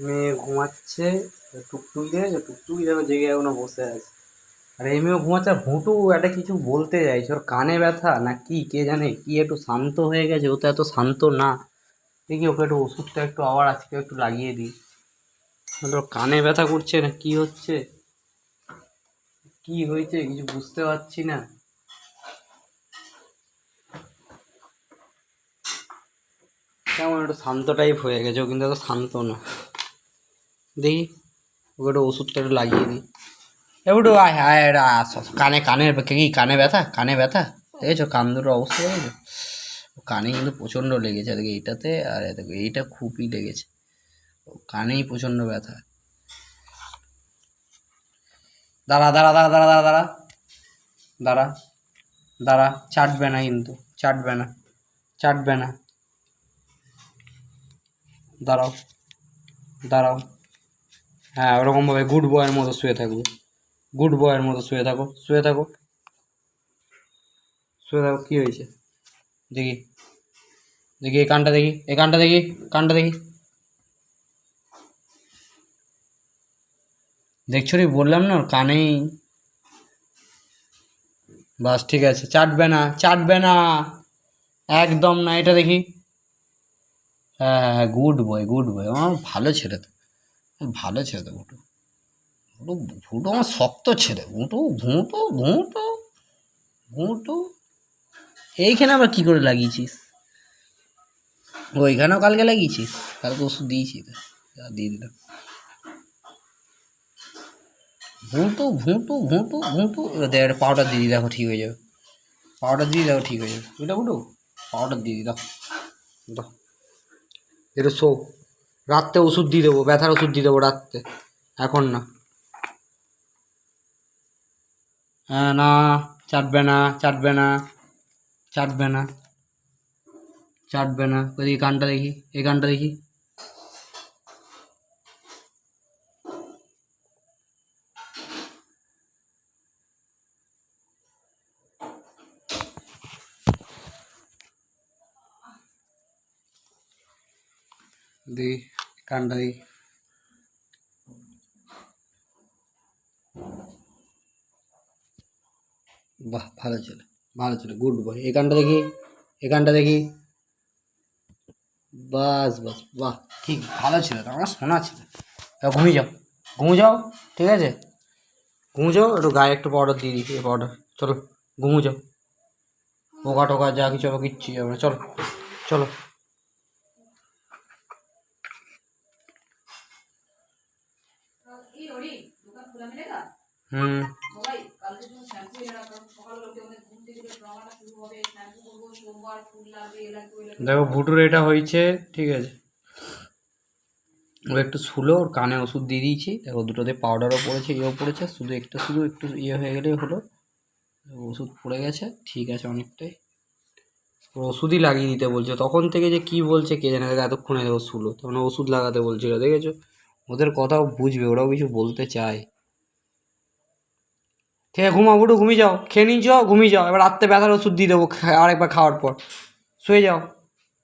মেয়ে ঘুমাচ্ছে, টুকটুকি যেন জেগে এখনো বসে আছে। আর এই মেয়েও ঘুমাচ্ছে। আর ভুটু একটা কিছু বলতে চাইছে, ওর কানে ব্যথা না কি কে জানে, কি একটু শান্ত হয়ে গেছে, ও তো এত শান্ত না। দেখি ওকে একটু ওষুধটা একটু আবার আজকে একটু লাগিয়ে দিই। ওর কানে ব্যথা করছে না কি হচ্ছে, কি হয়েছে কিছু বুঝতে পারছি না। কেমন একটু শান্ত টাইপ হয়ে গেছে, ও কিন্তু এত শান্ত না। দেখি ওকে একটু ওষুধটা একটু লাগিয়ে দিই। একটু আয় আয় এটা কানের কি কানে ব্যথা, কানে ব্যথা দেখেছো, কান দুটোর অবস্থা দেখেছো, কানে কিন্তু প্রচণ্ড লেগেছে। দেখি এইটাতে, আর দেখো এইটা খুবই লেগেছে, কানেই প্রচণ্ড ব্যথা। দাঁড়া দাঁড়া দাঁড়া দাঁড়া দাঁড়া দাঁড়া দাঁড়া দাঁড়া, চাটবে না কিন্তু, চাটবে না, চাটবে না, দাঁড়াও দাঁড়াও। হ্যাঁ ওরকমভাবে গুড বয়ের মতো শুয়ে থাকবে, গুড বয়ের মতো শুয়ে থাকো, শুয়ে থাকো, শুয়ে থাকো। কী হয়েছে দেখি, দেখি এই কানটা দেখি, এই কানটা দেখি, কানটা দেখি। দেখছো রে, বললাম না ওর কানেই। বাস ঠিক আছে, চাটবে না, চাটবে না, একদম না। এটা দেখি, হ্যাঁ হ্যাঁ হ্যাঁ, গুড বয়, গুড বয়, আমার ভালো ছেলে তো, ভালো ছেলে তো ভুটু। ভুটু ভুটু আমার শক্ত ছেলে, ভুটু ভুটু ভুটু ভুটু। এইখানে আবার কি করে লাগিয়েছিস, ওইখানেও কালকে লাগিয়েছিস, কালকে ওষুধ দিয়েছি তো, দিয়ে দিলাম। ভুঁটু ভুঁটু ভুঁটু ভুঁটু, এবার দেখ একটা পাউডার দিয়ে দিই, দেখো ঠিক হয়ে যাবে, পাউডার দিয়ে দেখো ঠিক হয়ে যাবে, বুঝলে ভুটু, পাউডার দিয়ে দিই, দাও দাও। একটু শো, রাত্রে ওষুধ দিয়ে দেবো, ব্যথার ওষুধ দিয়ে দেবো রাত্রে, এখন না। হ্যাঁ না, চাটবে না, চাটবে না, চাটবে না, চাটবে না। ওই কানটা দেখি, এই কানটা দেখি। দেখি কানটা দেখি, বাহ ভালো ছেলে, ভালো ছেলে, গুড বয়। এই কানটা দেখি, এই কানটা দেখি, বাস বাস, বাহ ঠিক, ভালো ছিল তো, আমার শোনা ছিল। এবার ঘুমিয়ে যাও, ঘুমিয়ে যাও, ঠিক আছে, ঘুমিয়ে যাও। একটু গায়ে একটু পাউডার দিয়ে দিই, এই পাউডার। চলো ঘুমিয়ে যাও, পোকা টোকা যা কিছু হবে কিচ্ছু যাবে না, চলো চলো। হুম, দেখো ভুটুর এটা হয়েছে, ঠিক আছে, ও একটু শুলো, ওর কানে ওষুধ দিয়ে দিয়েছি, দেখো দুটোতে পাউডারও পড়েছে, ইয়েও পড়েছে, শুধু একটু ইয়ে হয়ে গেলেই হলো। ওষুধ পড়ে গেছে, ঠিক আছে অনেকটাই। ওর ওষুধই লাগিয়ে দিতে বলছে তখন থেকে, যে কি বলছে কে জানে, দেখো এতক্ষণে দেখো শুলো, তখন ওষুধ লাগাতে বলছিল, দেখেছো, ওদের কথাও বুঝবে, ওরাও কিছু বলতে চায়। ঠিক আছে ঘুমাও বুটু, ঘুমিয়ে যাও, খেয়ে নিয়েছ, ঘুমিয়ে যাও। এবার রাত্রে ব্যথার ওষুধ দিয়ে দেবো আরেকবার খাওয়ার পর, শুয়ে যাও।